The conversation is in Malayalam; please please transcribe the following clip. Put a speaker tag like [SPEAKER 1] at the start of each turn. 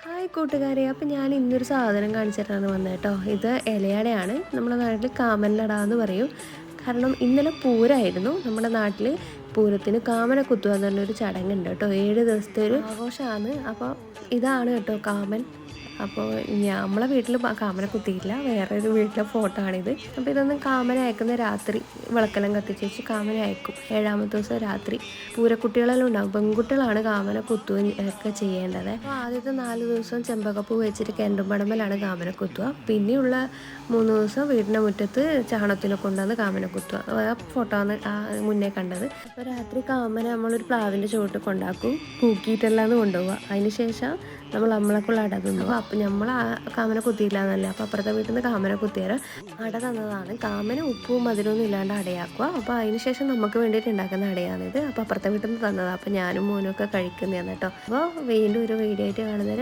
[SPEAKER 1] ഹായ് കൂട്ടുകാരെ, അപ്പം ഞാൻ ഇന്നൊരു സാധനം കാണിച്ചിട്ടാണ് വന്നത് കേട്ടോ. ഇത് ഇലയടയാണ്. നമ്മുടെ നാട്ടിൽ കാമല്ലട എന്ന് പറയും. കാരണം ഇന്നലെ പൂരമായിരുന്നു. നമ്മുടെ നാട്ടിൽ പൂരത്തിന് കാമന കുത്തുക എന്ന് പറഞ്ഞൊരു ചടങ്ങുണ്ട് കേട്ടോ. 7 ദിവസത്തെ ഒരു ആഘോഷമാണ്. അപ്പോൾ ഇതാണ് കേട്ടോ കാമൻ. അപ്പോൾ നമ്മളെ വീട്ടിൽ കാമന കുത്തിയില്ല, വേറൊരു വീട്ടിലെ ഫോട്ടോ ആണിത്. അപ്പോൾ ഇതൊന്നും കാമന അയക്കുന്ന രാത്രി വിളക്കെല്ലാം കത്തിച്ച് വെച്ച് കാമന അയക്കും. 7ാമത്തെ ദിവസം രാത്രി പൂരക്കുട്ടികളെല്ലാം ഉണ്ടാകും. പെൺകുട്ടികളാണ് കാമന കുത്തുകയും ഒക്കെ ചെയ്യേണ്ടത്. അപ്പോൾ ആദ്യത്തെ 4 ദിവസം ചെമ്പകപ്പൂ വെച്ചിട്ട് കെണ്ടുമ്പടമ്പലാണ് കാമന കുത്തുക. പിന്നെയുള്ള 3 ദിവസം വീടിൻ്റെ മുറ്റത്ത് ചാണകത്തിനെ കൊണ്ടുവന്ന് കാമന കുത്തുക. ആ ഫോട്ടോ ആണ് മുന്നേ കണ്ടത്. അപ്പോൾ രാത്രി കാമന നമ്മളൊരു പ്ലാവിൻ്റെ ചുവട്ട് കൊണ്ടാക്കും, പൂക്കിയിട്ടെല്ലാം കൊണ്ടുപോവുക. അതിന് ശേഷം നമ്മളെക്കുള്ള അട തിന്നു. അപ്പം നമ്മൾ ആ കാമന കുത്തിയില്ല എന്നല്ല. അപ്പോൾ അപ്പുറത്തെ വീട്ടിൽ നിന്ന് കാമന കുത്തിയാൽ അട തന്നതാണ്. കാമന ഉപ്പും മധുരമൊന്നും ഇല്ലാണ്ട് അടയാക്കുക. അപ്പോൾ അതിന് ശേഷം നമുക്ക് വേണ്ടിയിട്ട് ഉണ്ടാക്കുന്ന അടയാണിത്. അപ്പോൾ അപ്പുറത്തെ വീട്ടിൽ നിന്ന് തന്നതാണ്. അപ്പോൾ ഞാനും മോനും ഒക്കെ കഴിക്കുന്നതാണ് കേട്ടോ. അപ്പോൾ വീണ്ടും ഒരു വീഡിയോ ആയിട്ട് കാണുന്നവരെ